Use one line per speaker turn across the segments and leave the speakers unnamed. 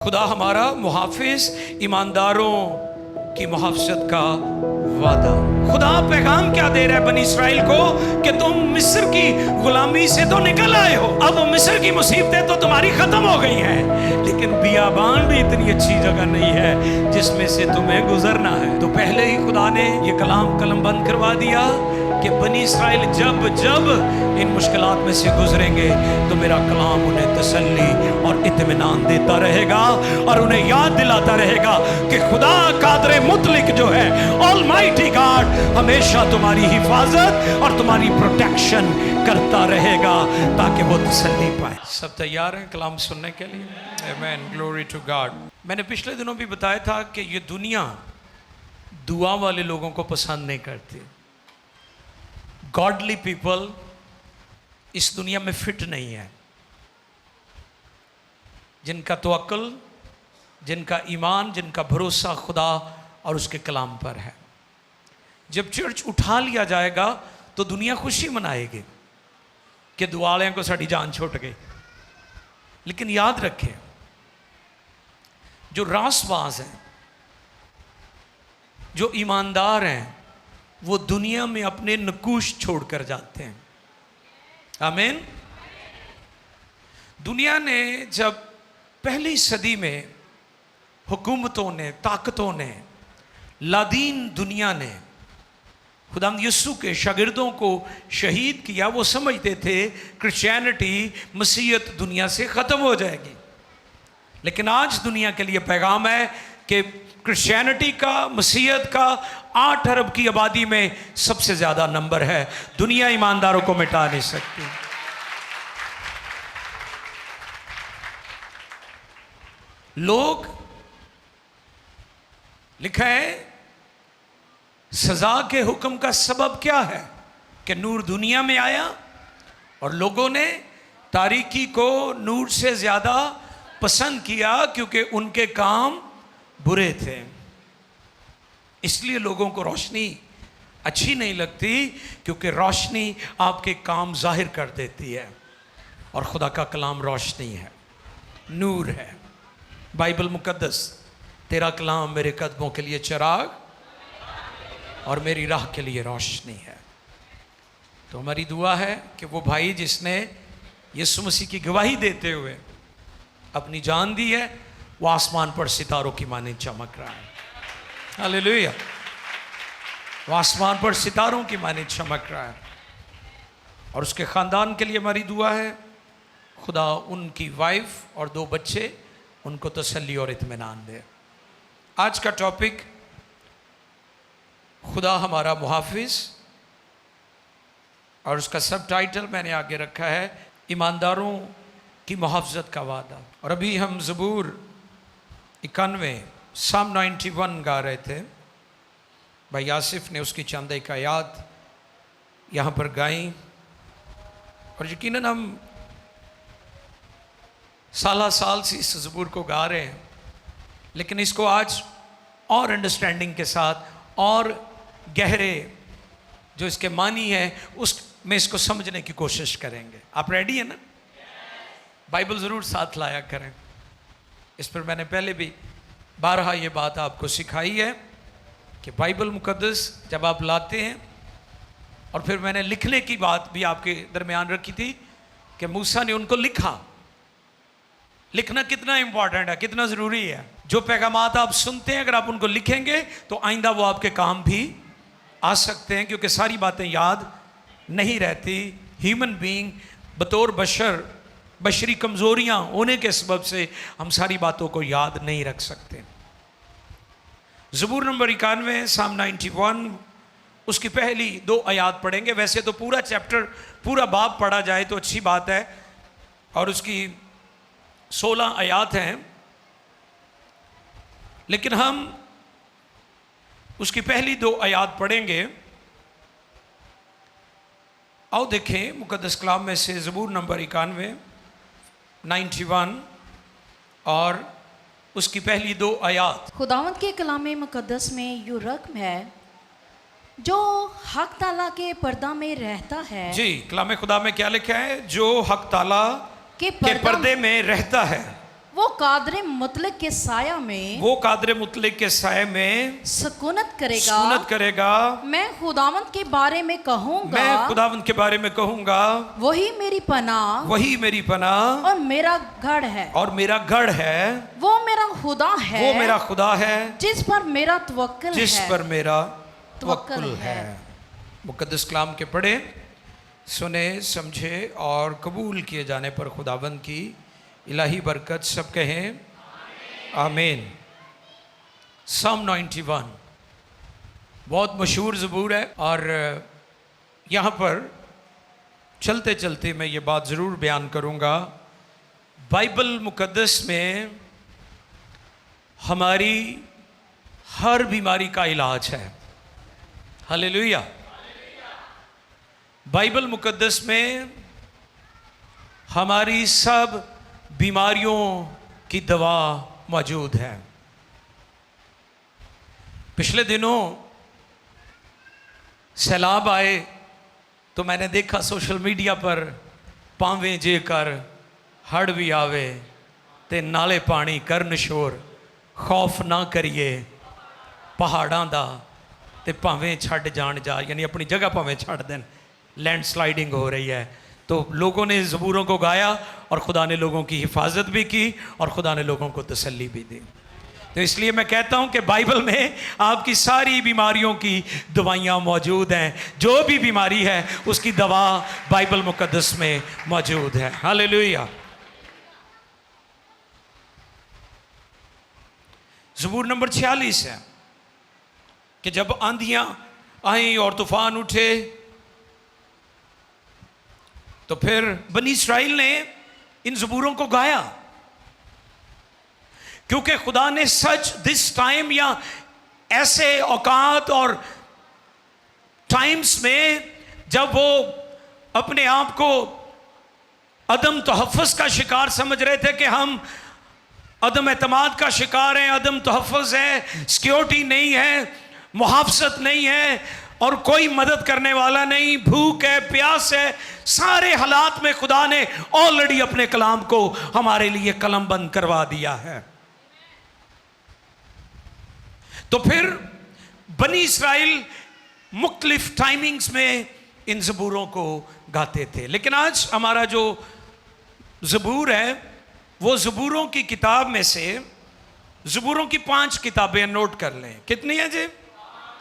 खुदा हमारा मुहाफिज, ईमानदारों की मुहाफजत का वादा। खुदा पैगाम क्या दे रहा है बनी इसराइल को कि तुम मिस्र की गुलामी से तो निकल आए हो, अब मिस्र की मुसीबतें तो तुम्हारी खत्म हो गई हैं, लेकिन बियाबान भी इतनी अच्छी जगह नहीं है जिसमें से तुम्हें गुजरना है। तो पहले ही खुदा ने ये कलम बंद करवा दिया कि बनी इसराइल जब जब इन मुश्किलात में से गुजरेंगे तो मेरा कलाम उन्हें तसल्ली और इत्मीनान देता रहेगा और उन्हें याद दिलाता रहेगा कि खुदा कादर मुतलिक जो है, ऑलमाइटी गॉड, हमेशा तुम्हारी हिफाजत और तुम्हारी प्रोटेक्शन करता रहेगा ताकि वो तसल्ली पाए। सब तैयार हैं कलाम सुनने के लिए? आमीन, ग्लोरी टू गॉड। मैंने पिछले दिनों भी बताया था कि ये दुनिया दुआ वाले लोगों को पसंद नहीं करती। गॉडली पीपल इस दुनिया में फिट नहीं है। जिनका तवक्कुल, जिनका ईमान, जिनका भरोसा खुदा और उसके कलाम पर है। जब चर्च उठा लिया जाएगा तो दुनिया खुशी मनाएगी कि दुआलियां को साड़ी जान छूट गई। लेकिन याद रखें, जो रासबाज हैं, जो ईमानदार हैं, वो दुनिया में अपने नकूश छोड़कर जाते हैं। आमीन। दुनिया ने जब पहली सदी में हुकूमतों ने, ताकतों ने, लादीन दुनिया ने खुदाम यीशु के शागिर्दों को शहीद किया, वो समझते थे क्रिश्चियनिटी, मसीहत दुनिया से ख़त्म हो जाएगी। लेकिन आज दुनिया के लिए पैगाम है कि क्रिश्चियनिटी का, मसीहत का 8 अरब की आबादी में सबसे ज़्यादा नंबर है। दुनिया ईमानदारों को मिटा नहीं सकती। लोग, लिखा है, सजा के हुक्म का सबब क्या है कि नूर दुनिया में आया और लोगों ने तारीकी को नूर से ज़्यादा पसंद किया क्योंकि उनके काम बुरे थे। इसलिए लोगों को रोशनी अच्छी नहीं लगती, क्योंकि रोशनी आपके काम जाहिर कर देती है और खुदा का कलाम रोशनी है, नूर है। बाइबल मुकद्दस, तेरा कलाम मेरे कदमों के लिए चिराग और मेरी राह के लिए रोशनी है। तो हमारी दुआ है कि वो भाई जिसने यीशु मसीह की गवाही देते हुए अपनी जान दी है, वो आसमान पर सितारों की माने चमक रहा है। हालेलुया। वो आसमान पर सितारों की माने चमक रहा है। और उसके ख़ानदान के लिए हमारी दुआ है, खुदा उनकी वाइफ और 2 बच्चे, उनको तसल्ली और इत्मीनान दे। आज का टॉपिक, खुदा हमारा मुहाफिज, और उसका सब टाइटल मैंने आगे रखा है, ईमानदारों की मुहाफ़ज़त का वादा। और अभी हम ज़बूर 91 साम 91 गा रहे थे। भाई आसिफ ने उसकी चंद एक आयात यहाँ पर गाई, और यकीनन हम साल से इस ज़बूर को गा रहे हैं, लेकिन इसको आज और अंडरस्टैंडिंग के साथ और गहरे जो इसके मानी है उसमें इसको समझने की कोशिश करेंगे। आप रेडी हैं ना? बाइबल ज़रूर साथ लाया करें। इस पर मैंने पहले भी बारहा ये बात आपको सिखाई है कि बाइबल मुकद्दस जब आप लाते हैं, और फिर मैंने लिखने की बात भी आपके दरमियान रखी थी कि मूसा ने उनको लिखा। लिखना कितना इंपॉर्टेंट है, कितना ज़रूरी है। जो पैगामात आप सुनते हैं, अगर आप उनको लिखेंगे तो आइंदा वो आपके काम भी आ सकते हैं, क्योंकि सारी बातें याद नहीं रहती। ह्यूमन बीइंग बतौर बशर, बशरी कमज़ोरियाँ होने के सबब से हम सारी बातों को याद नहीं रख सकते। ज़बूर नंबर 91 साम 91, उसकी पहली 2 आयात पढ़ेंगे। वैसे तो पूरा चैप्टर, पूरा बाब पढ़ा जाए तो अच्छी बात है, और उसकी 16 आयात हैं, लेकिन हम उसकी पहली 2 आयात पढ़ेंगे। आओ देखें मुकद्दस कलाम में से ज़बूर नंबर 91 और उसकी पहली 2 आयात।
खुदावंद के कलाम मुकद्दस में यूं रकम है, जो हक ताला के पर्दा में रहता है।
जी, कलाम खुदा में क्या लिखा है? जो हक ताला के पर्दे में रहता है।
वो कादरे मुतलक के साया में
वो कादरे मुतलक के साए में
सुकूनत करेगा।
सुकूनत करेगा।
मैं खुदावंद के बारे में कहूँगा,
मैं खुदावंद के बारे में कहूँगा,
वही मेरी पनाह
वही मेरी पनाह
और मेरा गढ़ है।
और मेरा गढ़ है।
वो मेरा खुदा है,
वो मेरा खुदा है
जिस पर मेरा तवक्कुल है।
जिस पर मेरा
तवक्कुल
तवक्कुल
है।
है। मुकद्दस कलाम के पढ़े, सुने, समझे और कबूल किए जाने पर खुदावंद की इलाही बरकत। सब कहें आमीन। Psalm 91 बहुत मशहूर ज़बूर है और यहाँ पर चलते चलते मैं ये बात ज़रूर बयान करूँगा। बाइबल मुकद्दस में हमारी हर बीमारी का इलाज है। हालेलुया। बाइबल मुकद्दस में हमारी सब बीमारियों की दवा मौजूद है। पिछले दिनों सैलाब आए तो मैंने देखा सोशल मीडिया पर, पावें जेकर हड़ भी आवे ते नाले पानी करन शोर, खौफ ना करिए पहाड़ां दा ते भावें छड़ जान जा, यानी अपनी जगह भावें छड़ देन, लैंडस्लाइडिंग हो रही है। तो लोगों ने ज़बूरों को गाया और खुदा ने लोगों की हिफाजत भी की और खुदा ने लोगों को तसल्ली भी दी। तो इसलिए मैं कहता हूं कि बाइबल में आपकी सारी बीमारियों की दवाइयां मौजूद हैं। जो भी बीमारी है उसकी दवा बाइबल मुकद्दस में मौजूद है। हालेलुया। ज़बूर नंबर 46 है कि जब आंधियां आई और तूफान उठे तो फिर बनी इस्राइल ने इन ज़बूरों को गाया, क्योंकि खुदा ने सच दिस टाइम या ऐसे औकात और टाइम्स में जब वो अपने आप को अदम तहफ़्फ़ुज़ का शिकार समझ रहे थे कि हम अदम एतमाद का शिकार हैं, अदम तहफ़्फ़ुज़ है, सिक्योरिटी नहीं है, मुहाफ़ज़त नहीं है और कोई मदद करने वाला नहीं, भूख है, प्यास है, सारे हालात में खुदा ने ऑलरेडी अपने कलाम को हमारे लिए कलम बंद करवा दिया है। तो फिर बनी इस्राइल मुख्तलिफ टाइमिंग्स में इन ज़बूरों को गाते थे। लेकिन आज हमारा जो ज़बूर है वो ज़बूरों की किताब में से, ज़बूरों की 5 किताबें नोट कर लें। कितनी है जी?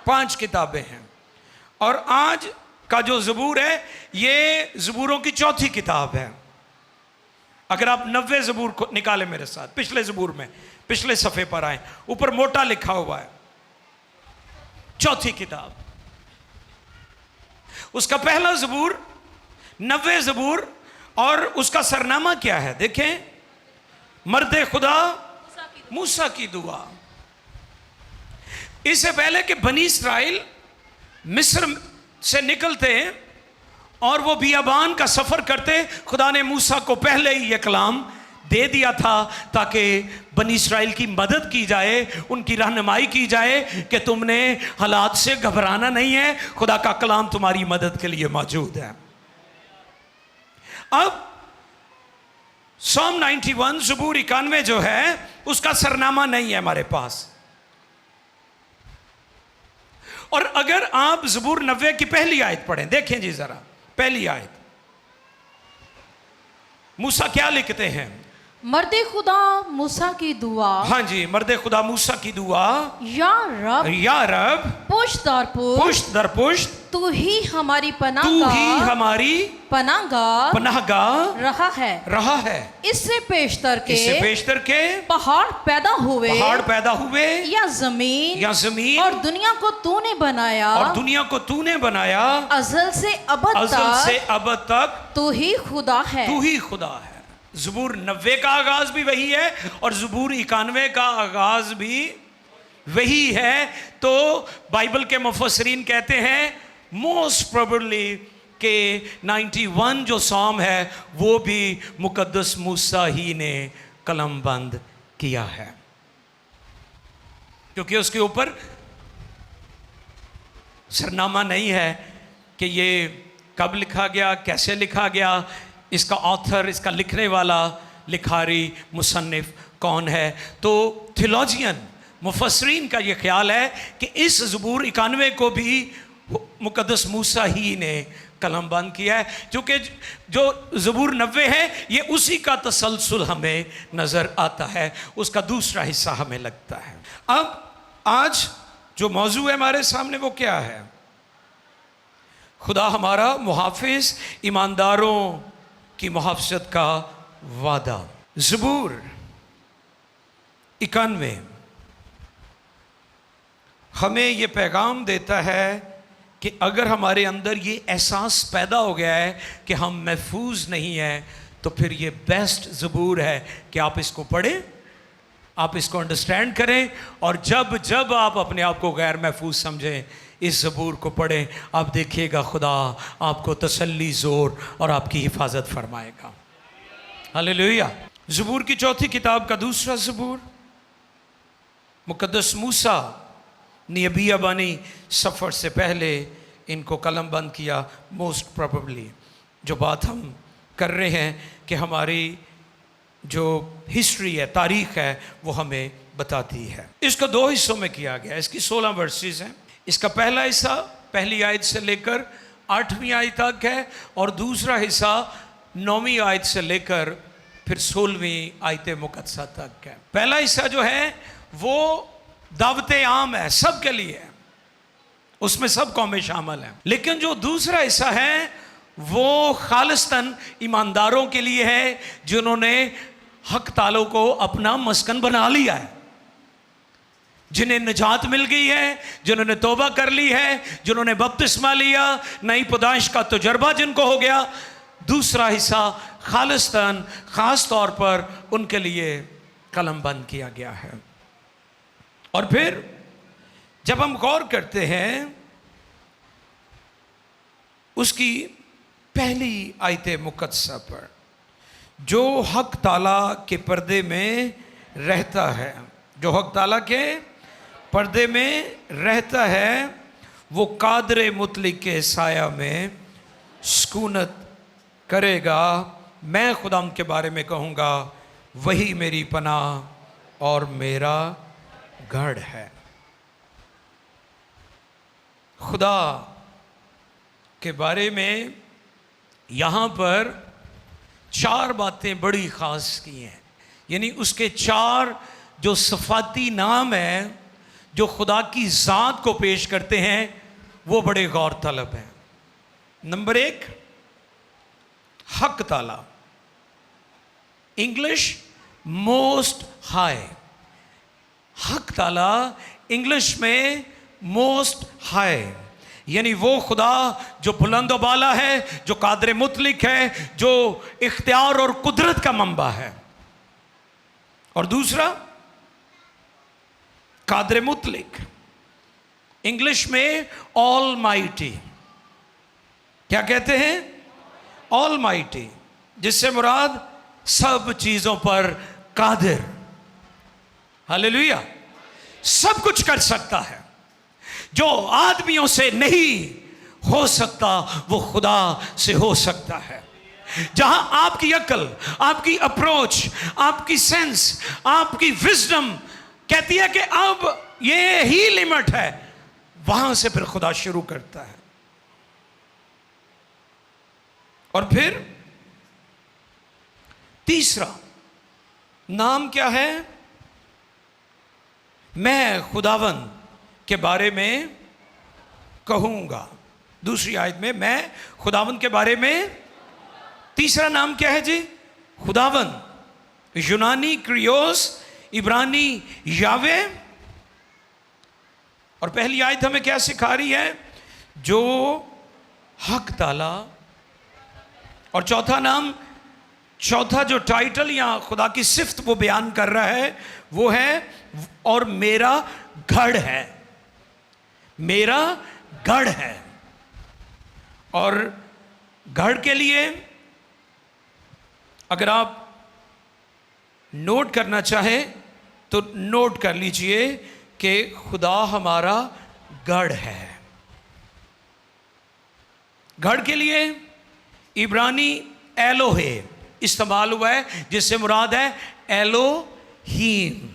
5 किताबें हैं। और आज का जो ज़बूर है ये ज़बूरों की 4थी किताब है। अगर आप 90 ज़बूर को निकालें मेरे साथ, पिछले ज़बूर में पिछले सफ़े पर आए, ऊपर मोटा लिखा हुआ है 4थी किताब। उसका पहला ज़बूर 90 ज़बूर और उसका सरनामा क्या है? देखें, मर्दे खुदा मूसा की दुआ। इससे पहले कि बनी इस्राइल मिस्र से निकलते और वो बियाबान का सफ़र करते, खुदा ने मूसा को पहले ही ये कलाम दे दिया था ताकि बनी इस्राइल की मदद की जाए, उनकी रहनुमाई की जाए कि तुमने हालात से घबराना नहीं है, खुदा का कलाम तुम्हारी मदद के लिए मौजूद है। अब Psalm 91 ज़बूर 91 जो है उसका सरनामा नहीं है हमारे पास। और अगर आप ज़बूर 90 की पहली आयत पढ़ें, देखें जी जरा पहली आयत, मूसा क्या लिखते हैं?
मर्दे खुदा मूसा की दुआ।
हाँ जी, मर्दे खुदा मूसा की दुआ।
या रब पुश्त दर
पुश्त
तू ही हमारी
तू ही हमारी पनाहगाह रहा है। इससे पेशतर के
पहाड़ पैदा हुए या
जमीन
और दुनिया को तूने बनाया अज़ल से अब तक तू ही खुदा है।
ज़बूर 90 का आगाज भी वही है और ज़बूर 91 का आगाज भी वही है। तो बाइबल के मुफस्सिरीन कहते हैं मोस्ट प्रोबेबली के 91 जो साम है वो भी मुकद्दस मूसा ही ने कलम बंद किया है, क्योंकि उसके ऊपर सरनामा नहीं है कि ये कब लिखा गया, कैसे लिखा गया। इसका ऑथर, इसका लिखने वाला, लिखारी, मुसन्निफ कौन है? तो थियोलॉजियन मुफस्सरीन का ये ख्याल है कि इस ज़बूर 91 को भी मुक़द्दस मूसा ही ने कलम बंद किया है, क्योंकि जो ज़बूर 90 है ये उसी का तसलसल हमें नज़र आता है, उसका दूसरा हिस्सा हमें लगता है। अब आज जो मौजू है हमारे सामने वो क्या है? खुदा हमारा मुहाफिज, ईमानदारों की मुहाफ़ज़त का वादा। ज़बूर 91 हमें ये पैगाम देता है कि अगर हमारे अंदर ये एहसास पैदा हो गया है कि हम महफूज नहीं हैं, तो फिर ये बेस्ट ज़बूर है कि आप इसको पढ़ें, आप इसको अंडरस्टैंड करें, और जब जब आप अपने आप को गैर महफूज समझें, इस ज़बूर को पढ़ें, आप देखिएगा खुदा आपको तसल्ली, ज़ोर और आपकी हिफाजत फरमाएगा। हालेलुया। ज़बूर की चौथी किताब का दूसरा ज़बूर, मुक़द्दस मूसा ने बियाबानी सफ़र से पहले इनको कलम बंद किया। मोस्ट प्रोबेबली जो बात हम कर रहे हैं कि हमारी जो हिस्ट्री है, तारीख़ है, वो हमें बताती है। इसको दो हिस्सों में किया गया। इसकी 16 वर्सेस हैं। इसका पहला हिस्सा पहली आयत से लेकर 8वीं आयत तक है, और दूसरा हिस्सा 9वीं आयत से लेकर फिर 16वीं आयत मुक़द्दसा तक है। पहला हिस्सा जो है वो दावत आम है, सब के लिए है, उसमें सब कौमें शामिल हैं। लेकिन जो दूसरा हिस्सा है वो खालिस्तन ईमानदारों के लिए है, जिन्होंने हक तालों को अपना मस्कन बना लिया है, जिन्हें निजात मिल गई है, जिन्होंने तौबा कर ली है, जिन्होंने बपतिस्मा लिया, नई पैदाइश का तजर्बा जिनको हो गया। दूसरा हिस्सा खालिस्तन ख़ास तौर पर उनके लिए कलम बंद किया गया है। और फिर जब हम गौर करते हैं उसकी पहली आयत मुक़द्दसा पर, जो हक ताला के पर्दे में रहता है, जो हक ताला के पर्दे में रहता है, वो कादर मुतलिक के साया में सुकूनत करेगा। मैं खुदाम के बारे में कहूँगा, वही मेरी पनाह और मेरा गढ़ है। खुदा के बारे में यहाँ पर 4 बातें बड़ी ख़ास की हैं, यानी उसके 4 जो सफ़ाती नाम हैं जो खुदा की ज़ात को पेश करते हैं, वो बड़े गौर तलब हैं। नंबर 1, हक ताला, इंग्लिश मोस्ट हाई। हक ताला इंग्लिश में मोस्ट हाई, यानी वो खुदा जो बुलंद बाला है, जो कादर मुतलिक है, जो इख्तियार और कुदरत का मंबा है। और दूसरा कादर मुतलिक, इंग्लिश में ऑल माइटी। क्या कहते हैं? ऑल माइटी, जिससे मुराद सब चीजों पर कादिर। हालेलुया। सब कुछ कर सकता है, जो आदमियों से नहीं हो सकता वो खुदा से हो सकता है। जहां आपकी अकल, आपकी अप्रोच, आपकी सेंस, आपकी विजडम कहती है कि अब ये ही लिमिट है, वहां से फिर खुदा शुरू करता है। और फिर तीसरा नाम क्या है? मैं खुदावन के बारे में कहूंगा। दूसरी आयत में मैं खुदावन के बारे में। तीसरा नाम क्या है जी? खुदावन, यूनानी क्रियोस, इब्रानी यावे। और पहली आयत हमें क्या सिखा रही है? जो हक ताला। और चौथा नाम, चौथा जो टाइटल या खुदा की सिफ्त वो बयान कर रहा है वो है और मेरा गढ़ है। मेरा गढ़ है। और गढ़ के लिए अगर आप नोट करना चाहें तो नोट कर लीजिए कि खुदा हमारा गढ़ है। गढ़ के लिए इब्रानी एलोहे इस्तेमाल हुआ है, जिससे मुराद है एलो हीम,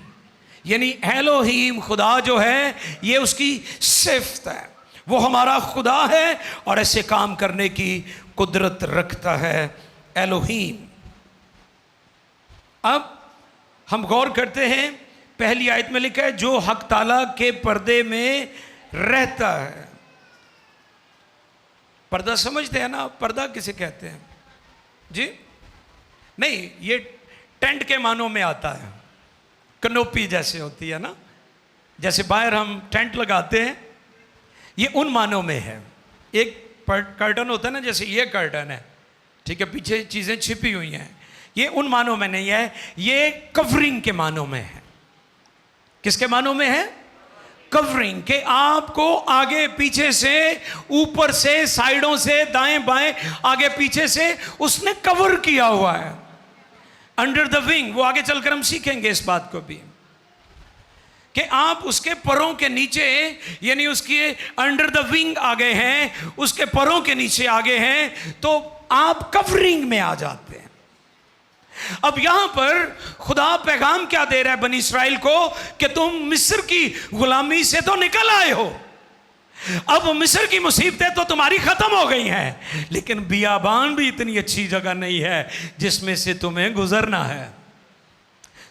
यानी एलोहीम खुदा जो है ये उसकी सिफ्त है, वो हमारा खुदा है और ऐसे काम करने की कुदरत रखता है, एलोहीम। अब हम गौर करते हैं, पहली आयत में लिखा है जो हक ताला के पर्दे में रहता है। पर्दा समझते हैं ना, पर्दा किसे कहते हैं जी? नहीं, ये टेंट के मानों में आता है, कनोपी जैसे होती है ना, जैसे बाहर हम टेंट लगाते हैं, ये उन मानों में है। एक कर्टन होता है ना, जैसे ये कर्टन है, ठीक है, पीछे चीज़ें छिपी हुई हैं, ये उन मानों में नहीं है, ये कवरिंग के मानों में है। किसके मानों में है? कवरिंग के। आपको आगे पीछे से, ऊपर से, साइडों से, दाएं बाएं, आगे पीछे से उसने कवर किया हुआ है, अंडर द विंग। वो आगे चलकर हम सीखेंगे इस बात को भी कि आप उसके परों के नीचे, यानी उसके अंडर द विंग आ गए हैं, उसके परों के नीचे आ गए हैं, तो आप कवरिंग में आ जाते हैं। अब यहां पर खुदा पैगाम क्या दे रहा है बनी इस्राएल को कि तुम मिस्र की गुलामी से तो निकल आए हो, अब मिस्र की मुसीबतें तो तुम्हारी खत्म हो गई हैं, लेकिन बियाबान भी इतनी अच्छी जगह नहीं है जिसमें से तुम्हें गुजरना है।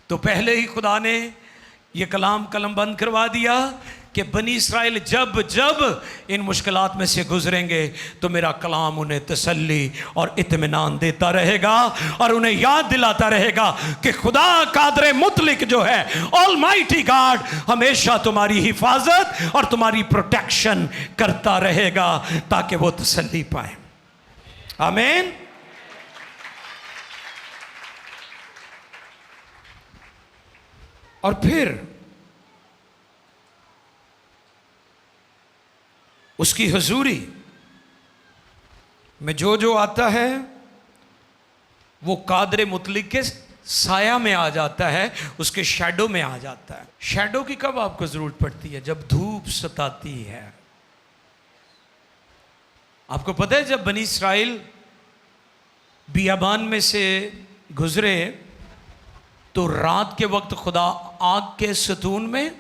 तो पहले ही खुदा ने यह कलाम कलम बंद करवा दिया कि बनी इस्राएल जब जब इन मुश्किलात में से गुजरेंगे तो मेरा कलाम उन्हें तसल्ली और इत्मीनान देता रहेगा और उन्हें याद दिलाता रहेगा कि खुदा कादर मुतलिक जो है, ऑलमाइटी गॉड, हमेशा तुम्हारी हिफाजत और तुम्हारी प्रोटेक्शन करता रहेगा ताकि वो तसल्ली पाए। आमीन। और फिर उसकी हुजूरी में जो जो आता है वो कादर मुतलिक के साया में आ जाता है, उसके शैडो में आ जाता है। शैडो की कब आपको जरूरत पड़ती है? जब धूप सताती है। आपको पता है जब बनी इस्राइल बियाबान में से गुजरे तो रात के वक्त खुदा आग के सतून में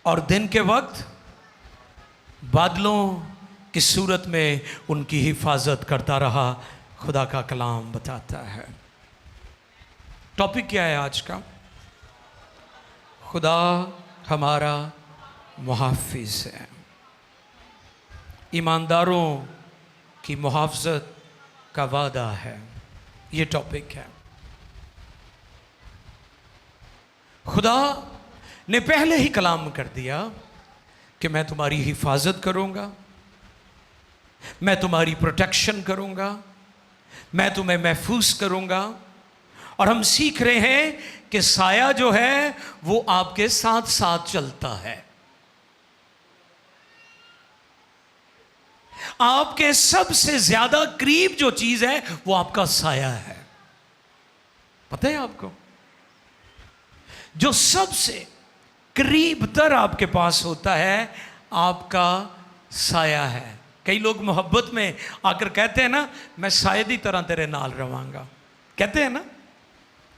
और दिन के वक्त बादलों की सूरत में उनकी हिफाजत करता रहा, खुदा का कलाम बताता है। टॉपिक क्या है आज का? खुदा हमारा मुहाफिज है। ईमानदारों की मुहाफ़ज़त का वादा है, ये टॉपिक है। खुदा ने पहले ही कलाम कर दिया कि मैं तुम्हारी हिफाजत करूंगा, मैं तुम्हारी प्रोटेक्शन करूंगा, मैं तुम्हें महफूज करूंगा। और हम सीख रहे हैं कि साया जो है वो आपके साथ साथ चलता है। आपके सबसे ज्यादा करीब जो चीज है वो आपका साया है। पता है आपको? जो सबसे करीब तर आपके पास होता है आपका साया है। कई लोग मोहब्बत में आकर कहते हैं ना, मैं शायद ही तरह तेरे नाल रवांगा, कहते हैं ना,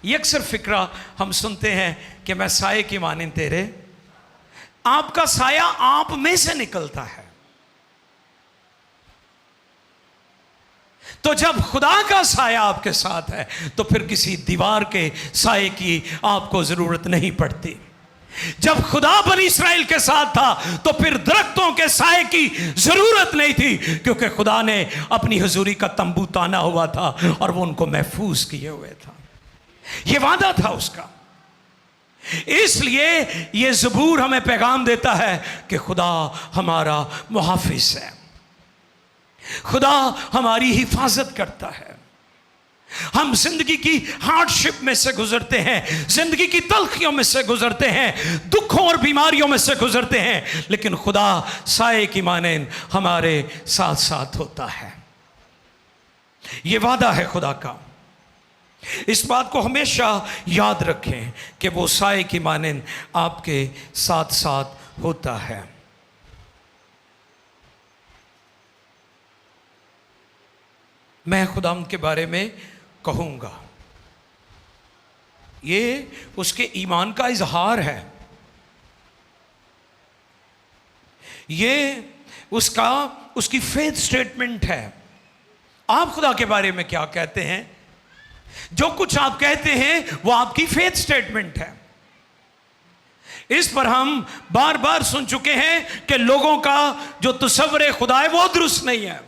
ये अक्सर फिक्रा हम सुनते हैं कि मैं साये की मानिंद तेरे। आपका साया आप में से निकलता है। तो जब खुदा का साया आपके साथ है तो फिर किसी दीवार के साये की आपको जरूरत नहीं पड़ती। जब खुदा बनी इस्राएल के साथ था तो फिर दरख्तों के साये की जरूरत नहीं थी, क्योंकि खुदा ने अपनी हुजूरी का तंबू ताना हुआ था और वो उनको महफूज किए हुए था। ये वादा था उसका। इसलिए ये ज़बूर हमें पैगाम देता है कि खुदा हमारा मुहाफिज है, खुदा हमारी हिफाजत करता है। हम जिंदगी की हार्डशिप में से गुजरते हैं, जिंदगी की तलखियों में से गुजरते हैं, दुखों और बीमारियों में से गुजरते हैं, लेकिन खुदा साये की मानेन हमारे साथ साथ होता है। ये वादा है खुदा का। इस बात को हमेशा याद रखें कि वो साये की मानेन आपके साथ साथ होता है। मैं खुदा के बारे में कहूँगा, ये उसके ईमान का इजहार है, ये उसकी फेथ स्टेटमेंट है। आप खुदा के बारे में क्या कहते हैं? जो कुछ आप कहते हैं वो आपकी फेथ स्टेटमेंट है। इस पर हम बार बार सुन चुके हैं कि लोगों का जो तसव्वुर खुदा है वो दुरुस्त नहीं है।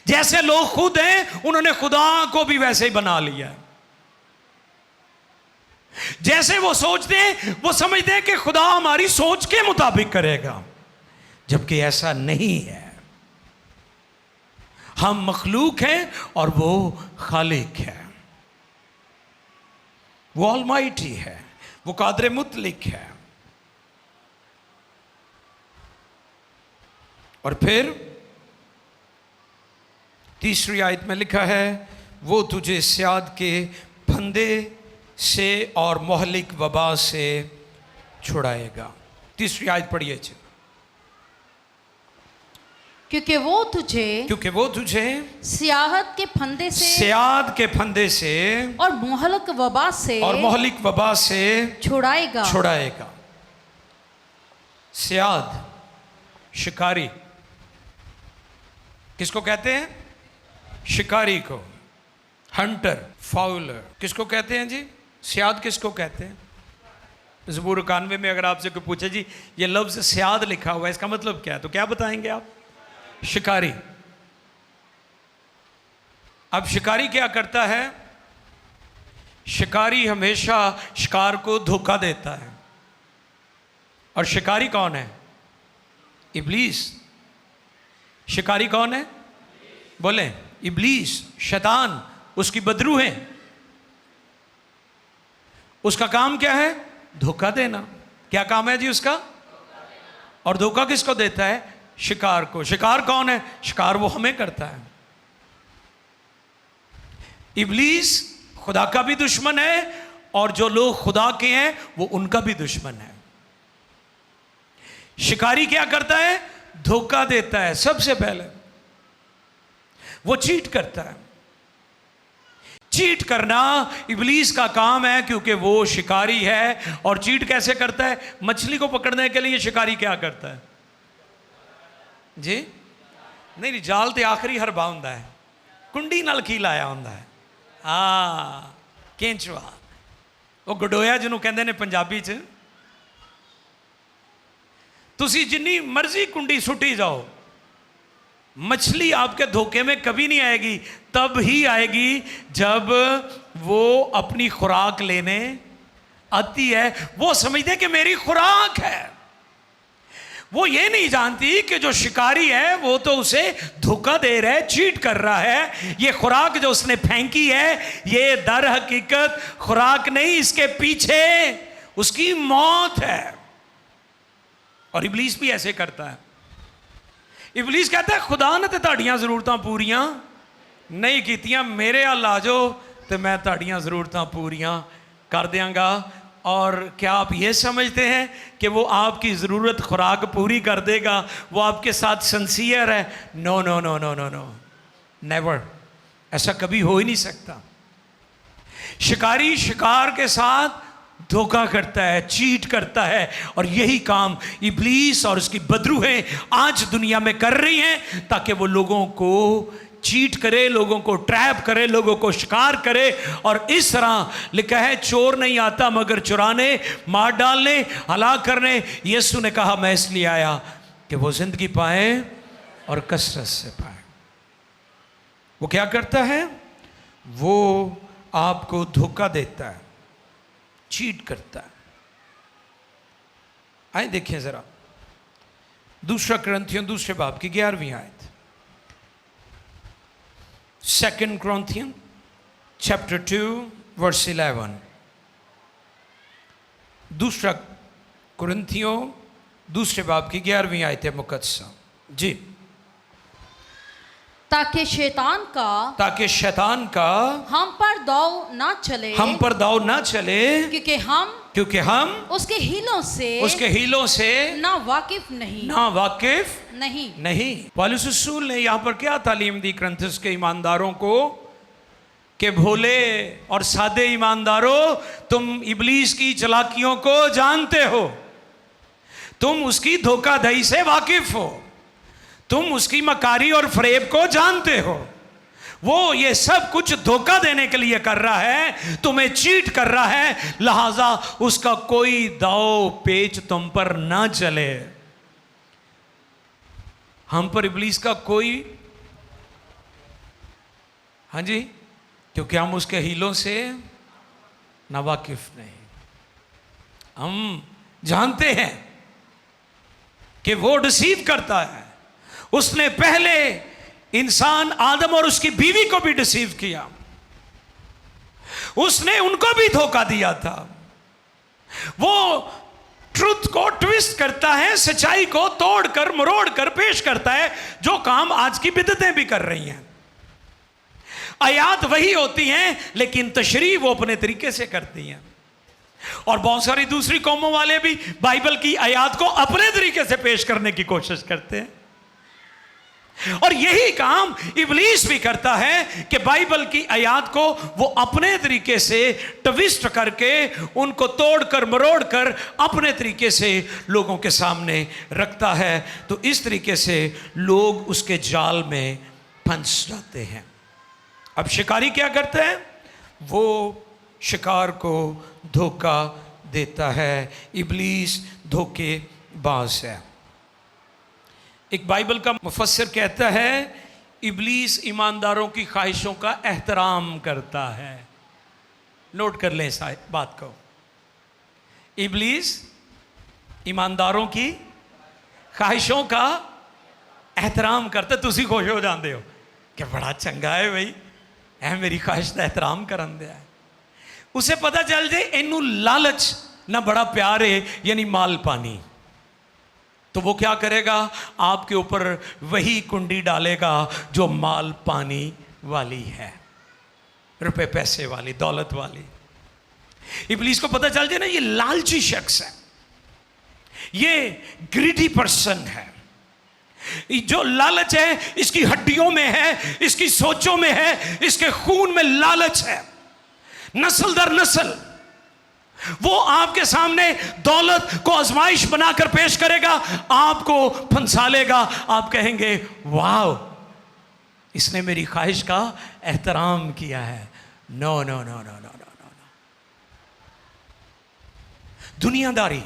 जैसे लोग खुद हैं उन्होंने खुदा को भी वैसे ही बना लिया है। जैसे वो सोचते हैं वो समझते हैं कि खुदा हमारी सोच के मुताबिक करेगा, जबकि ऐसा नहीं है। हम मखलूक हैं और वो खालिक है, वो ऑलमाइटी है, वो कादर मुतलिक है। और फिर तीसरी आयत में लिखा है, वो तुझे स्याद के फंदे से और मोहलिक वबा से छुड़ाएगा। तीसरी आयत पढ़िए जी।
क्योंकि वो तुझे
सियाहत के फंदे से
और मोहलिक वबा से
छुड़ाएगा। सियाद शिकारी, किसको कहते हैं? शिकारी को। हंटर, फाउलर किसको कहते हैं जी? सियाद किसको कहते हैं? ज़बूर 91 में अगर आपसे कोई पूछे जी ये लफ्ज़ सियाद लिखा हुआ है इसका मतलब क्या है, तो क्या बताएंगे आप? शिकारी। अब शिकारी क्या करता है? शिकारी हमेशा शिकार को धोखा देता है। और शिकारी कौन है? इब्लीस। शिकारी कौन है? बोले इब्लीस, शैतान, उसकी बदरू है। उसका काम क्या है? धोखा देना। क्या काम है जी उसका? और धोखा किसको देता है? शिकार को। शिकार कौन है? शिकार वो हमें करता है। इब्लीस खुदा का भी दुश्मन है और जो लोग खुदा के हैं वो उनका भी दुश्मन है। शिकारी क्या करता है? धोखा देता है। सबसे पहले वो चीट करता है। चीट करना इब्लीस का काम है क्योंकि वो शिकारी है। और चीट कैसे करता है? मछली को पकड़ने के लिए शिकारी क्या करता है जी? नहीं, जाल तो आखिरी हरबा हुंदा है, कुंडी नाल की लाया हुंदा है। हाँ, केंचुआ, वो गडोया जिन्हों कहते ने पंजाबी च। तुसी जिन्नी मर्जी कुंडी सुटी जाओ, मछली आपके धोखे में कभी नहीं आएगी। तब ही आएगी जब वो अपनी खुराक लेने आती है। वो समझते कि मेरी खुराक है। वो ये नहीं जानती कि जो शिकारी है वो तो उसे धोखा दे रहा है, चीट कर रहा है। ये खुराक जो उसने फेंकी है ये दर हकीकत खुराक नहीं, इसके पीछे उसकी मौत है। और इब्लीस भी ऐसे करता है। इब्लीस कहता है खुदा ने तो तुहाड़ियां जरूरतां पूरियां नहीं कीतियां, मेरे अल आ जाओ तो मैं तुहाड़ियां जरूरतां पूरियां कर देंगा। और क्या आप ये समझते हैं कि वो आपकी ज़रूरत खुराक पूरी कर देगा? वो आपके साथ सिंसियर है? No no no no no no, never. ऐसा कभी हो ही नहीं सकता। शिकारी शिकार के साथ धोखा करता है, चीट करता है। और यही काम इब्लीस और उसकी बदरूहें आज दुनिया में कर रही हैं ताकि वो लोगों को चीट करे, लोगों को ट्रैप करे, लोगों को शिकार करे। और इस तरह लिखा है चोर नहीं आता मगर चुराने, मार डालने, हलाक करने। यीशु ने कहा मैं इसलिए आया कि वो जिंदगी पाए और कसरत से पाए। वो क्या करता है? वो आपको धोखा देता है, चीट करता है। आइए देखिए जरा दूसरा कुरिन्थियों दूसरे बाब की 11वीं आयत। 2 Corinthians chapter 2 verse 11। दूसरा कुरिन्थियों दूसरे बाब की 11वीं आयत है मुकद्दसा जी।
ताकि शैतान का हम पर दाव ना चले, क्योंकि हम उसके हीलों से ना वाकिफ नहीं। पौलुस रसूल ने यहाँ पर क्या तालीम दी कुरिन्थियों के ईमानदारों को
कि भोले और सादे ईमानदारों, तुम इब्लीस की चालाकियों को जानते हो, तुम उसकी धोखाधड़ी से वाकिफ हो, तुम उसकी मकारी और फरेब को जानते हो। वो ये सब कुछ धोखा देने के लिए कर रहा है, तुम्हें चीट कर रहा है, लिहाजा उसका कोई दाव पेच तुम पर ना चले। हम पर इब्लीस का कोई, हाँ जी, क्योंकि हम उसके हीलों से नावाकिफ नहीं। हम जानते हैं कि वो डिसीव करता है। उसने पहले इंसान आदम और उसकी बीवी को भी डिसीव किया, उसने उनको भी धोखा दिया था। वो ट्रुथ को ट्विस्ट करता है, सच्चाई को तोड़कर मरोड़कर पेश करता है, जो काम आज की बिदअतें भी कर रही हैं। आयात वही होती हैं लेकिन तशरीह वो अपने तरीके से करती हैं। और बहुत सारी दूसरी कौमों वाले भी बाइबल की आयात को अपने तरीके से पेश करने की कोशिश करते हैं। और यही काम इब्लीस भी करता है कि बाइबल की आयात को वो अपने तरीके से ट्विस्ट करके, उनको तोड़कर मरोड़कर अपने तरीके से लोगों के सामने रखता है। तो इस तरीके से लोग उसके जाल में फंस जाते हैं। अब शिकारी क्या करते हैं? वो शिकार को धोखा देता है। इब्लीस धोखेबाज है। एक बाइबल का मुफस्सिर कहता है, इब्लीस ईमानदारों की ख्वाहिशों का एहतराम करता है। नोट कर लें इस बात को। इब्लीस ईमानदारों की ख्वाहिशों का एहतराम करता। तुसी खुश हो जाते हो कि बड़ा चंगा है भाई, ऐ मेरी ख्वाहिश का एहतराम करन दिया है। उसे पता चल जाए इनू लालच ना बड़ा प्यार है, यानी माल पानी, तो वो क्या करेगा? आपके ऊपर वही कुंडी डालेगा जो माल पानी वाली है, रुपए पैसे वाली, दौलत वाली। इब्लीस को पता चल जाए ना, ये लालची शख्स है, ये ग्रीडी पर्सन है। जो लालच है इसकी हड्डियों में है, इसकी सोचों में है, इसके खून में लालच है, नस्ल दर नस्ल। वो आपके सामने दौलत को आजमाइश बनाकर पेश करेगा, आपको फंसा लेगा। आप कहेंगे वाह, इसने मेरी ख्वाहिश का एहतराम किया है। No no no no no no no. दुनियादारी,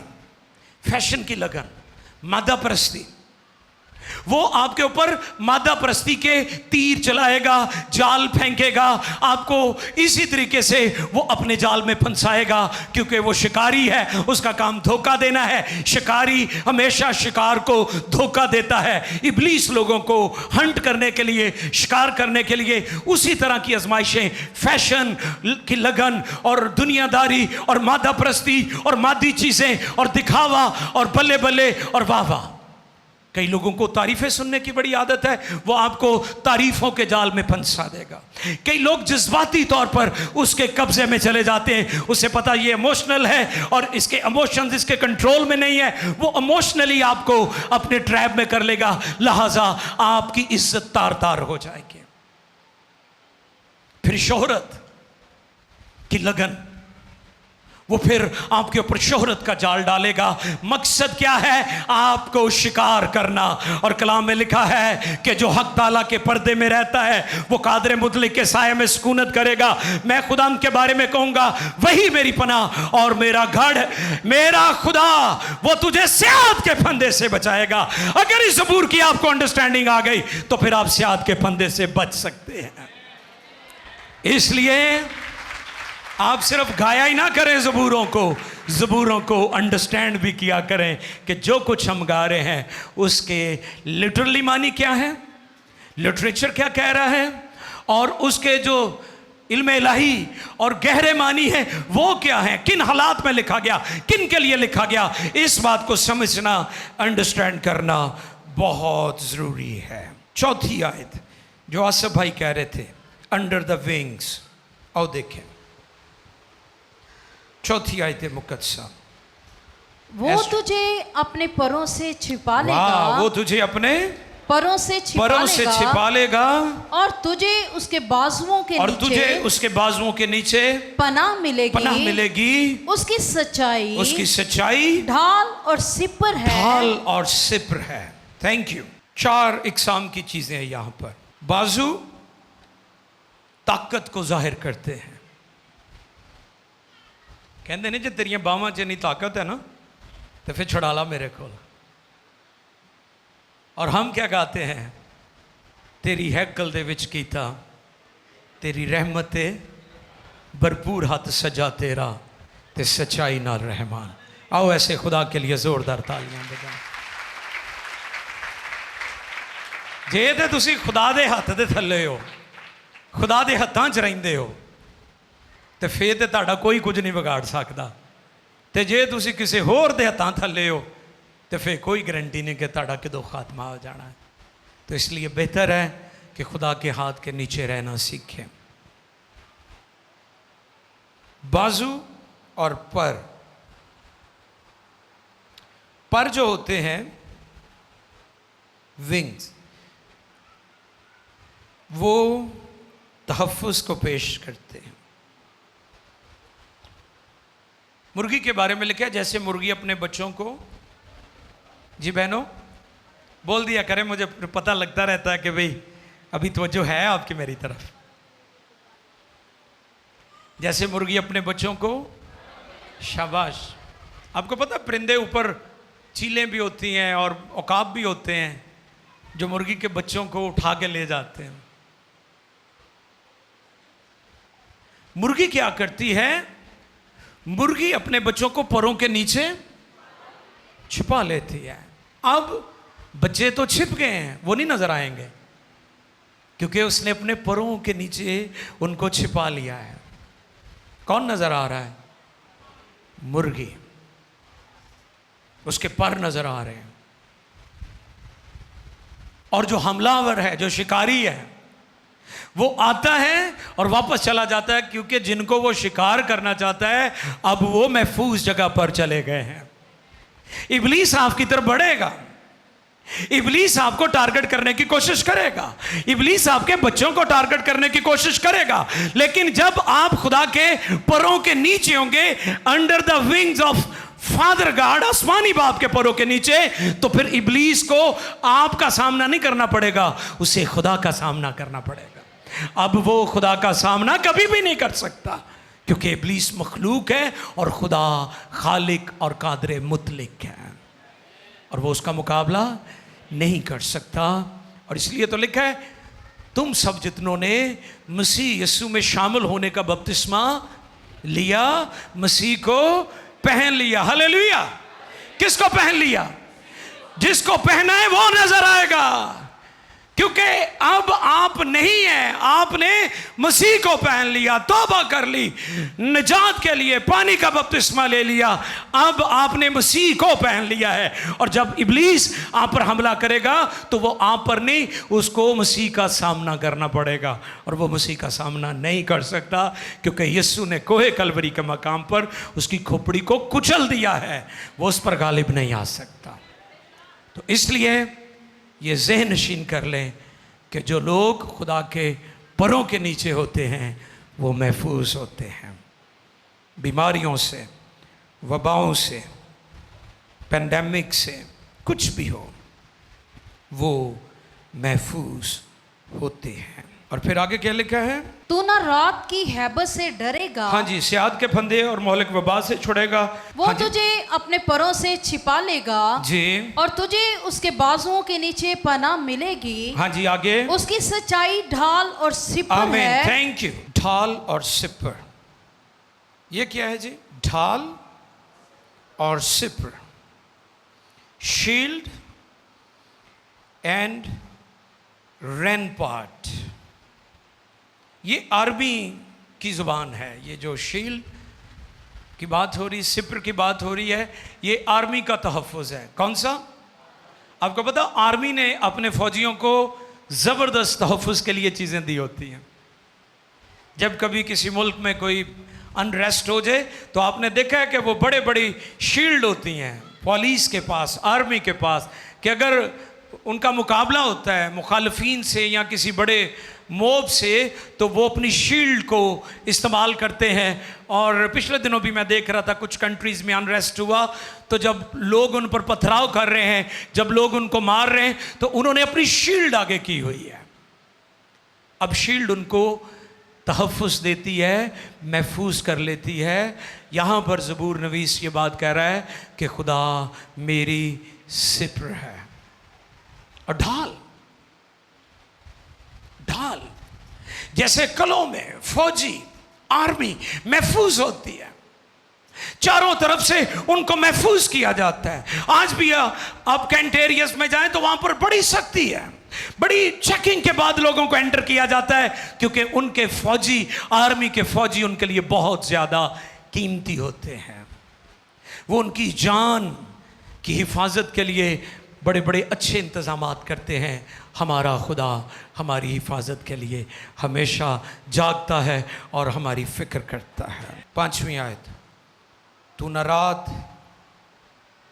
फैशन की लगन, मादा परस्ती, वो आपके ऊपर मादा परस्ती के तीर चलाएगा, जाल फेंकेगा, आपको इसी तरीके से वो अपने जाल में फंसाएगा। क्योंकि वो शिकारी है, उसका काम धोखा देना है। शिकारी हमेशा शिकार को धोखा देता है। इब्लीस लोगों को हंट करने के लिए, शिकार करने के लिए उसी तरह की आजमाइशें, फैशन की लगन और दुनियादारी और मादा परस्ती और मादी चीजें और दिखावा और बल्ले बल्ले और वाह वाह। कई लोगों को तारीफें सुनने की बड़ी आदत है, वो आपको तारीफों के जाल में फंसा देगा। कई लोग जज्बाती तौर पर उसके कब्जे में चले जाते हैं। उसे पता ये इमोशनल है और इसके इमोशंस इसके कंट्रोल में नहीं है, वो इमोशनली आपको अपने ट्रैप में कर लेगा, लिहाजा आपकी इज्जत तार तार हो जाएगी। फिर शोहरत की लगन, वो फिर आपके ऊपर शोहरत का जाल डालेगा। मकसद क्या है? आपको शिकार करना। और कलाम में लिखा है कि जो हक ताला के पर्दे में रहता है वो कादर मुतलिक के साये में सुकूनत करेगा। मैं खुदा के बारे में कहूंगा, वही मेरी पनाह और मेरा गढ़, मेरा खुदा, वो तुझे सियात के फंदे से बचाएगा। अगर इस ज़बूर की आपको अंडरस्टैंडिंग आ गई तो फिर आप सियात के फंदे से बच सकते हैं। इसलिए आप सिर्फ गाया ही ना करें ज़बूरों को अंडरस्टैंड भी किया करें कि जो कुछ हम गा रहे हैं उसके लिटरली मानी क्या है, लिटरेचर क्या कह रहा है, और उसके जो इल्म इलाही और गहरे मानी है वो क्या है, किन हालात में लिखा गया, किन के लिए लिखा गया। इस बात को समझना, अंडरस्टैंड करना बहुत ज़रूरी है। चौथी आयत जो आसफ भाई कह रहे थे, अंडर द विंग्स, आओ देखें चौथी आयत मुकद्दसा।
वो तुझे अपने परों से छिपा लेगा।
वो तुझे अपने
परों से
छिपा लेगा
और तुझे उसके बाजुओं के
और
नीचे
तुझे उसके बाजुओं के नीचे
पनाह
मिलेगी।
उसकी सच्चाई
ढाल
और सिपर है।
Thank you. 4 इकसाम की चीजें हैं यहां पर। बाजू ताकत को जाहिर करते हैं। कहते ने जे तेरियां बावां च नहीं ताकत है ना तो फिर छुड़ा ला मेरे को। और हम क्या गाते हैं? तेरी हैकल दे विच कीता तेरी रहमत भरपूर हाथ सजा तेरा ते सच्चाई नाल रहमान। आओ ऐसे खुदा के लिए जोरदार तालियां बजाओ। जे ते तुसी खुदा दे हत्थ दे थल्ले हो, खुदा दे हत्थां च रहिंदे हो, तो फिर तो तुहाडा कोई कुछ नहीं बिगाड़ सकता। तो जे तुसी किसी होर दे हत्थां थल्ले हो तो फिर कोई गारंटी नहीं कि तुहाडा किदों खात्मा हो जाना है। तो इसलिए बेहतर है कि खुदा के हाथ के नीचे रहना सीखें। बाजू और पर जो होते हैं विंग्स, वो तहफ़्फ़ुज़ को पेश करते हैं। मुर्गी के बारे में लिखा है जैसे मुर्गी अपने बच्चों को, जी बहनों बोल दिया करें, मुझे पता लगता रहता है कि भाई अभी तवज्जो है आपकी मेरी तरफ। जैसे मुर्गी अपने बच्चों को, शाबाश। आपको पता परिंदे ऊपर चीलें भी होती हैं और औकाब भी होते हैं जो मुर्गी के बच्चों को उठा के ले जाते हैं। मुर्गी क्या करती है? मुर्गी अपने बच्चों को परों के नीचे छिपा लेती है। अब बच्चे तो छिप गए हैं, वो नहीं नजर आएंगे क्योंकि उसने अपने परों के नीचे उनको छिपा लिया है। कौन नजर आ रहा है? मुर्गी। उसके पर नजर आ रहे हैं। और जो हमलावर है, जो शिकारी है, वो आता है और वापस चला जाता है क्योंकि जिनको वो शिकार करना चाहता है अब वो महफूज जगह पर चले गए हैं। इब्लीस आपकी तरफ बढ़ेगा, इब्लीस आपको टारगेट करने की कोशिश करेगा, इब्लीस आपके बच्चों को टारगेट करने की कोशिश करेगा, लेकिन जब आप खुदा के परों के नीचे होंगे, under the wings of father God, आसमानी बाप के परों के नीचे, तो फिर इब्लीस को आपका सामना नहीं करना पड़ेगा, उसे खुदा का सामना करना पड़ेगा। अब वो खुदा का सामना कभी भी नहीं कर सकता क्योंकि इब्लीस मखलूक है और खुदा खालिक और कादर मुतलिक है और वो उसका मुकाबला नहीं कर सकता। और इसलिए तो लिखा है तुम सब जितनों ने मसीह यीशु में शामिल होने का बपतिस्मा लिया, मसीह को पहन लिया। हालेलुया। किसको पहन लिया? जिसको पहना है वो नजर आएगा, क्योंकि अब आप नहीं हैं, आपने मसीह को पहन लिया, तौबा कर ली, निजात के लिए पानी का बपतिस्मा ले लिया, अब आपने मसीह को पहन लिया है। और जब इब्लीस आप पर हमला करेगा तो वो आप पर नहीं, उसको मसीह का सामना करना पड़ेगा और वो मसीह का सामना नहीं कर सकता क्योंकि यीशु ने कोहे कलवरी के मकाम पर उसकी खोपड़ी को कुचल दिया है, वो उस पर गालिब नहीं आ सकता। तो इसलिए ये ज़हन नशीन कर लें कि जो लोग खुदा के परों के नीचे होते हैं वो महफूज होते हैं। बीमारियों से, वबाओं से, पेंडेमिक से, कुछ भी हो, वो महफूज होते हैं। और फिर आगे क्या लिखा है?
तू ना रात की हैबत से डरेगा,
हाँ जी, सियाद के फंदे और मोहलिक वबा से छुड़ेगा,
वो
हाँ
तुझे अपने परों से छिपा लेगा
जी,
और तुझे उसके बाजुओं के नीचे पनाह मिलेगी।
हाँ जी, आगे
उसकी सच्चाई ढाल और सिपर है।
Thank you. ढाल और सिपर, ये क्या है जी? ढाल और सिपर, शील्ड एंड रैनपार्ट। ये अरबी की ज़ुबान है। ये जो शील्ड की बात हो रही, सिपर की बात हो रही है, ये आर्मी का तहफ़्फ़ुज़ है। कौन सा? आपको पता, आर्मी ने अपने फौजियों को ज़बरदस्त तहफ़्फ़ुज़ के लिए चीज़ें दी होती हैं। जब कभी किसी मुल्क में कोई अनरेस्ट हो जाए तो आपने देखा है कि वो बड़े बड़ी शील्ड होती हैं पुलिस के पास, आर्मी के पास, कि अगर उनका मुकाबला होता है मुखालफीन से या किसी बड़े मोब से, तो वो अपनी शील्ड को इस्तेमाल करते हैं। और पिछले दिनों भी मैं देख रहा था कुछ कंट्रीज़ में अनरेस्ट हुआ, तो जब लोग उन पर पथराव कर रहे हैं, जब लोग उनको मार रहे हैं, तो उन्होंने अपनी शील्ड आगे की हुई है। अब शील्ड उनको तहफ़्फ़ुज़ देती है, महफूज कर लेती है। यहाँ पर ज़बूर नवीस ये बात कह रहा है कि खुदा मेरी सिपर है। और ढाल जैसे कलों में फौजी आर्मी महफूज होती है, चारों तरफ से उनको महफूज किया जाता है। आज भी आप कैंटेरियस में जाएं तो वहां पर बड़ी सख्ती है, बड़ी चेकिंग के बाद लोगों को एंटर किया जाता है, क्योंकि उनके फौजी, आर्मी के फौजी उनके लिए बहुत ज़्यादा कीमती होते हैं। वो उनकी जान की हिफाजत के लिए बड़े बड़े अच्छे इंतज़ामात करते हैं। हमारा खुदा हमारी हिफाजत के लिए हमेशा जागता है और हमारी फ़िक्र करता है। 5वीं आयत, तू न रात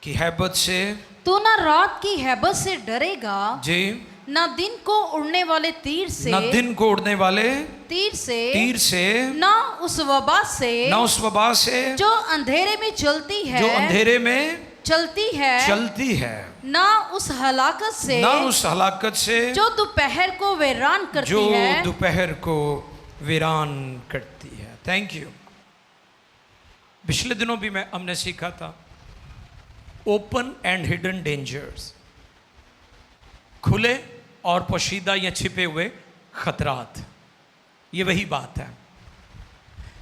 की हैबत से,
तू न रात की हैबत से डरेगा
जी,
न दिन को उड़ने वाले तीर से,
न दिन को उड़ने वाले
तीर से, न उस वबा से,
न उस वबा से
जो अंधेरे में चलती है,
जो अंधेरे में
चलती है, न उस हलाकत से,
न उस हलाकत से
जो दोपहर को वीरान करती
जो
है,
दोपहर को वीरान करती है। Thank you. पिछले दिनों भी हमने सीखा था ओपन एंड हिडन डेंजर्स, खुले और पोशीदा या छिपे हुए खतरात। ये वही बात है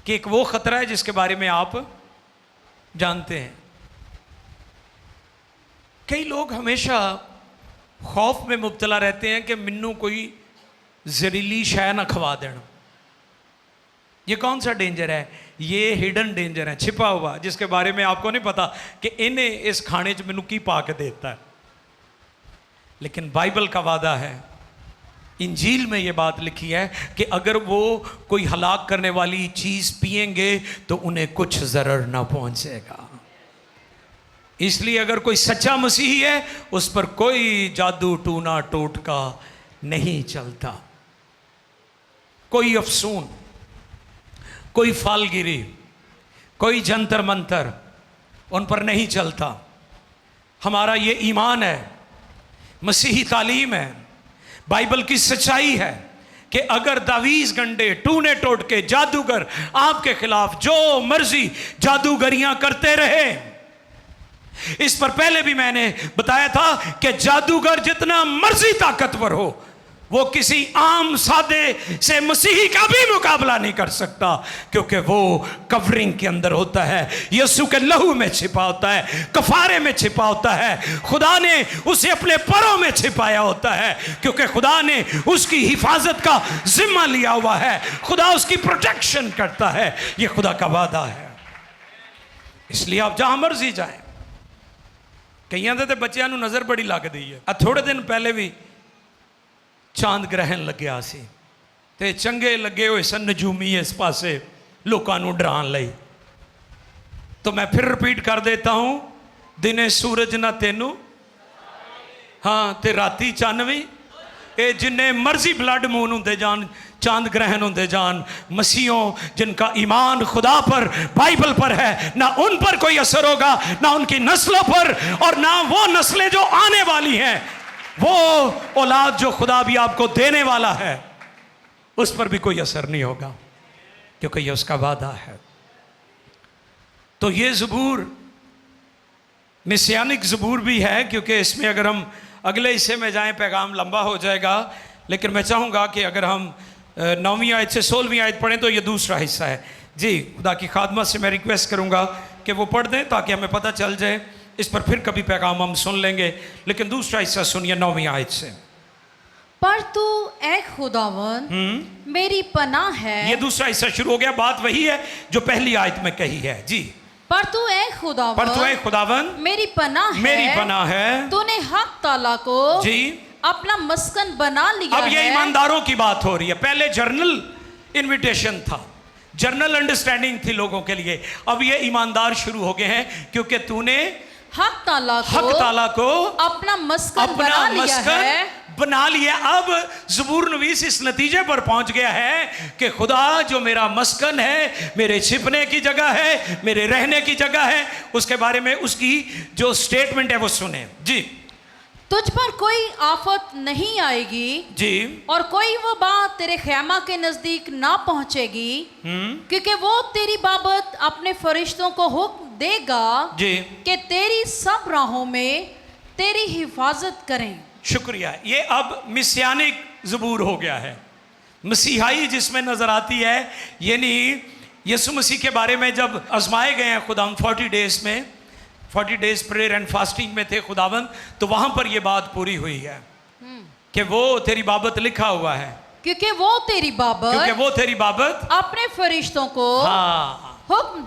कि एक वो खतरा है जिसके बारे में आप जानते हैं। कई लोग हमेशा खौफ में मुब्तला रहते हैं कि मिन्नू कोई जहरीली शय ना खवा देना। ये कौन सा डेंजर है? ये हिडन डेंजर है, छिपा हुआ, जिसके बारे में आपको नहीं पता कि इन्हें इस खाने च मैनू की पा के देता है। लेकिन बाइबल का वादा है, इंजील में ये बात लिखी है कि अगर वो कोई हलाक करने वाली चीज़ पिएंगे तो उन्हें कुछ ज़रर ना पहुंचेगा। इसलिए अगर कोई सच्चा मसीही है उस पर कोई जादू टूना टोटका नहीं चलता, कोई अफसून, कोई फालगिरी, कोई जंतर मंतर उन पर नहीं चलता। हमारा ये ईमान है, मसीही तालीम है, बाइबल की सच्चाई है कि अगर दावीज़ गंडे, टूने टोटके, जादूगर आपके खिलाफ जो मर्जी जादूगरियां करते रहे, इस पर पहले भी मैंने बताया था कि जादूगर जितना मर्जी ताकतवर हो, वो किसी आम सादे से मसीही का भी मुकाबला नहीं कर सकता, क्योंकि वो कवरिंग के अंदर होता है, यीशु के लहू में छिपा होता है, कफारे में छिपा होता है। खुदा ने उसे अपने परों में छिपाया होता है, क्योंकि खुदा ने उसकी हिफाजत का जिम्मा लिया हुआ है। खुदा उसकी प्रोटेक्शन करता है। ये खुदा का वादा है। इसलिए आप जहां मर्जी जाएं, कईयां दे बच्चों को नज़र बड़ी लगती है। थोड़े दिन पहले भी चांद ग्रहण लग्या सी ते चंगे लगे हुए सन नजूमी इस पासे लोगों को डराने लई। तो मैं फिर रिपीट कर देता हूं, दिने सूरज ना तेनू, हाँ ते राती चन्न भी। ये जिन्ने मर्जी ब्लड मून होंदे जान, चांद ग्रहण होंदे जान, मसीहों जिनका ईमान खुदा पर, बाइबल पर है, ना उन पर कोई असर होगा, ना उनकी नस्लों पर, और ना वो नस्लें जो आने वाली हैं, वो औलाद जो खुदा भी आपको देने वाला है, उस पर भी कोई असर नहीं होगा, क्योंकि ये उसका वादा है। तो ये ज़बूर मिसियानिक ज़बूर भी है, क्योंकि इसमें अगर हम अगले हिस्से में जाएं पैगाम लंबा हो जाएगा, लेकिन मैं चाहूँगा कि अगर हम 9वीं आयत से 16वीं आयत पढ़ें तो ये दूसरा हिस्सा है। जी, खुदा की खादमत से मैं रिक्वेस्ट करूँगा कि वो पढ़ दें ताकि हमें पता चल जाए। इस पर फिर कभी पैगाम हम सुन लेंगे, लेकिन दूसरा हिस्सा सुनिए 9वीं आयत से।
पर तू ऐ खुदावन मेरी पनाह है।
ये दूसरा हिस्सा शुरू हो गया, बात वही है जो पहली आयत में कही है। जी,
पर तू ऐ खुदावन मेरी पनाह है, तूने हक ताला को
जी
अपना मस्कन बना लिया है।
अब ये ईमानदारों की बात हो रही है। पहले जर्नल इनविटेशन था, जर्नल अंडरस्टैंडिंग थी लोगों के लिए। अब ये ईमानदार शुरू हो गए हैं, क्योंकि तूने
हक ताला
को
अपना मस्कन बना लिया है।
बना लिया। अब ज़बूर नवीस इस नतीजे पर पहुंच गया है कि खुदा जो मेरा मस्कन है, मेरे छिपने की जगह है, मेरे रहने की जगह है, उसके बारे में उसकी जो स्टेटमेंट है वो सुने जी।
तुझ पर कोई आफत नहीं आएगी
जी,
और कोई वो बात तेरे खैमा के नजदीक ना पहुंचेगी, क्योंकि वो तेरी बाबत अपने फरिश्तों को हुक्म देगा
जी
कि तेरी सब राहों में तेरी हिफाजत करें।
शुक्रिया। ये अब मिसियानिक ज़बूर हो गया है, मसीहाई जिसमें नजर आती है। यानी यीशु मसीह के बारे में जब आजमाए गए हैं खुदा 40 डेज में, 40 डेज प्रेयर एंड फास्टिंग में थे खुदावंद, तो वहां पर ये बात पूरी हुई है कि वो तेरी बाबत लिखा हुआ है,
क्योंकि वो तेरी बाबत अपने फरिश्तों को
हाँ
हुक्म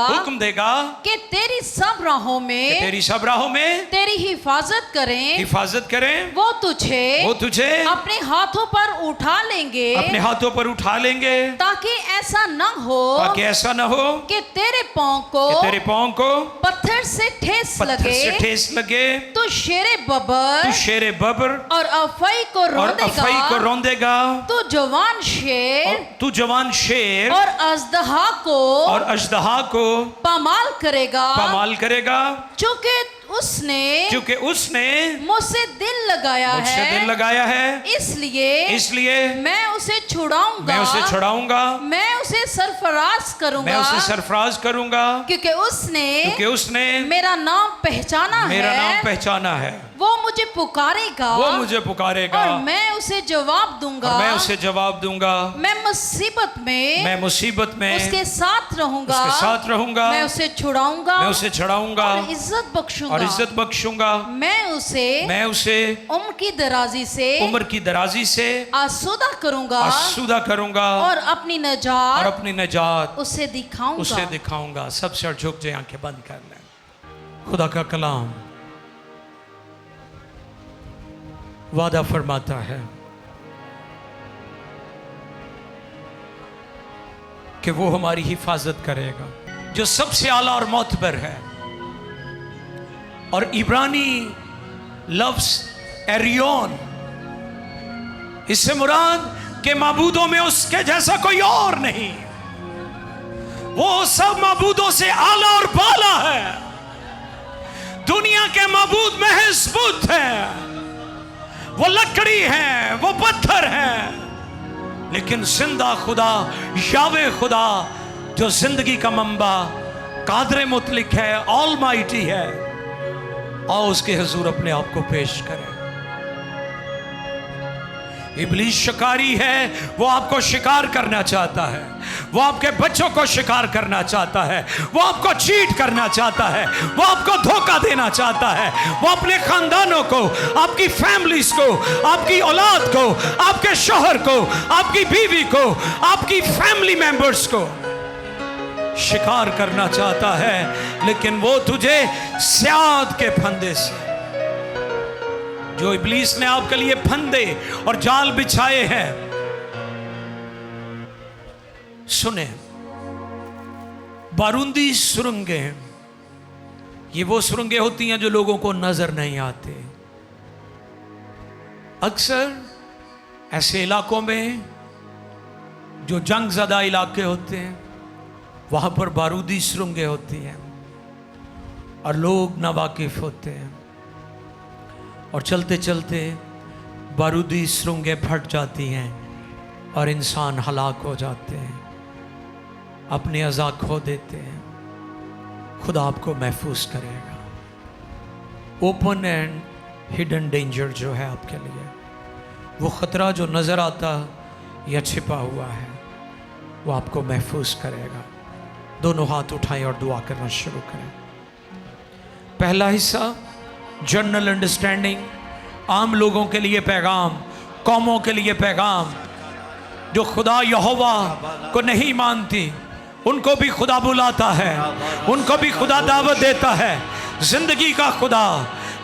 हुक्म देगा
कि तेरी सब राहों में तेरी हिफाजत करें। वो तुझे अपने हाथों पर उठा लेंगे, ताकि ऐसा न हो कि तेरे पांव को पत्थर से ठेस लगे। तो शेरे बबर और अफई को रौंदेगा। तू जवान शेर और अजदहा को पामाल करेगा। चूंकि उसने मुझसे दिल लगाया है, इसलिए मैं उसे छुड़ाऊंगा, मैं उसे सरफराज करूंगा, क्योंकि उसने मेरा नाम पहचाना है। वो मुझे पुकारेगा और मैं उसे जवाब दूंगा। मैं मुसीबत में उसके साथ रहूंगा। मैं उसे छुड़ाऊंगा और इज्जत बख्शूंगा। मैं उसे उम्र की दराजी से आसूदा करूंगा और अपनी नजात उसे दिखाऊंगा।
सब सर झुक जाए, आंखें बंद कर लें। खुदा का कलाम वादा फरमाता है कि वो हमारी हिफाजत करेगा, जो सबसे आला और मोतबर है। और इब्रानी लफ्ज एरियोन, इससे मुराद के माबूदों में उसके जैसा कोई और नहीं, वो सब माबूदों से आला और बाला है। दुनिया के माबूद महज बुत है, वो लकड़ी है, वो पत्थर है, लेकिन जिंदा खुदा यावे खुदा जो जिंदगी का मंबा कादरे मुतलिक है, ऑलमाइटी है, आओ उसके हुजूर अपने आप को पेश करें। इब्लीस शिकारी है, वो आपको शिकार करना चाहता है, वो आपके बच्चों को शिकार करना चाहता है, वो आपको चीट करना चाहता है, वो आपको धोखा देना चाहता है, वो अपने खानदानों को, आपकी फैमिलीज को, आपकी औलाद को, आपके शोहर को, आपकी बीवी को, आपकी फैमिली मेंबर्स को शिकार करना चाहता है। लेकिन वो तुझे स्याद के फंदे से, जो इब्लीस ने आपके लिए फंदे और जाल बिछाए हैं, सुने, बारूदी सुरंगें, ये वो सुरंगें होती हैं जो लोगों को नजर नहीं आते। अक्सर ऐसे इलाकों में जो जंग ज़दा इलाके होते हैं, वहां पर बारूदी सुरंगें होती हैं और लोग नावाकिफ होते हैं, और चलते चलते बारूदी सुरंगें फट जाती हैं और इंसान हलाक हो जाते हैं, अपने अज़ा खो देते हैं। खुदा आपको महफूज करेगा। ओपन एंड हिडन डेंजर जो है आपके लिए, वो ख़तरा जो नज़र आता या छिपा हुआ है, वो आपको महफूज करेगा। दोनों हाथ उठाएं और दुआ करना शुरू करें। पहला हिस्सा जनरल अंडरस्टैंडिंग, आम लोगों के लिए पैगाम, कौमों के लिए पैगाम, जो खुदा यहोवा को नहीं मानती उनको भी खुदा बुलाता है, उनको भी खुदा दावत देता है। जिंदगी का खुदा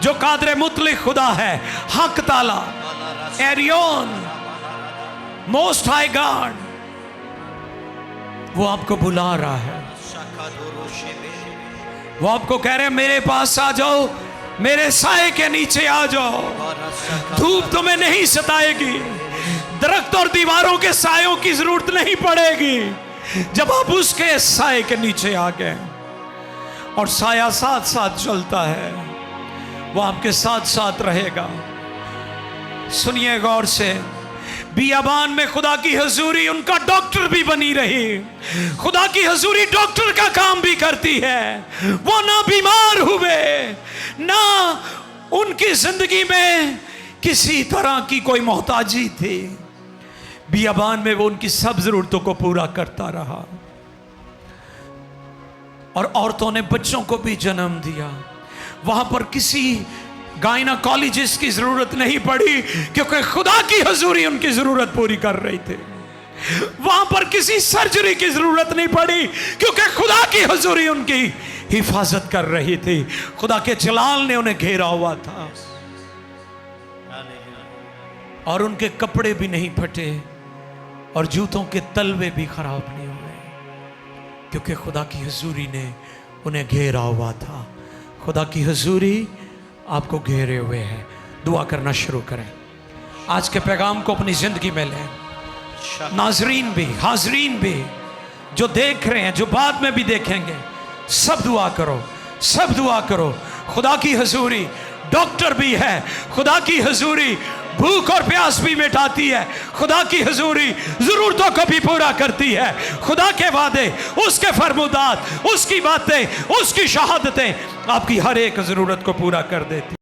जो कादरे मुतलिक खुदा है, हक ताला, एरियोन, मोस्ट हाई गॉड, वो आपको बुला रहा है, वो आपको कह रहे हैं मेरे पास आ जाओ, मेरे साए के नीचे आ जाओ। धूप तुम्हें नहीं सताएगी, दरख्त और दीवारों के सायों की जरूरत नहीं पड़ेगी जब आप उसके साए के नीचे आ गए। और साया साथ साथ चलता है, वो आपके साथ साथ रहेगा। सुनिए गौर से, बियाबान में खुदा की हजूरी उनका डॉक्टर भी बनी रही। खुदा की हजूरी डॉक्टर का काम भी करती है। वो ना बीमार हुए, ना उनकी जिंदगी में किसी तरह की कोई मोहताजी थी। बियाबान में वो उनकी सब जरूरतों को पूरा करता रहा। और औरतों ने बच्चों को भी जन्म दिया। वहां पर किसी गायनाकोलॉजिस्ट की जरूरत नहीं पड़ी, क्योंकि खुदा की हजूरी उनकी जरूरत पूरी कर रही थी। वहां पर किसी सर्जरी की जरूरत नहीं पड़ी, क्योंकि खुदा की हजूरी उनकी हिफाजत कर रही थी। खुदा के जलाल ने उन्हें घेरा हुआ था और उनके कपड़े भी नहीं फटे और जूतों के तलवे भी खराब नहीं हुए, क्योंकि खुदा की हजूरी ने उन्हें घेरा हुआ था। खुदा की हजूरी आपको घेरे हुए है। दुआ करना शुरू करें। आज के पैगाम को अपनी जिंदगी में लें। नाजरीन भी, हाजरीन भी, जो देख रहे हैं, जो बाद में भी देखेंगे, सब दुआ करो, सब दुआ करो। खुदा की हजूरी डॉक्टर भी है। खुदा की हजूरी भूख और प्यास भी मिटाती है। खुदा की हजूरी जरूरतों को भी पूरा करती है। खुदा के वादे, उसके फरमुदात, उसकी बातें, उसकी शहादतें आपकी हर एक जरूरत को पूरा कर देती।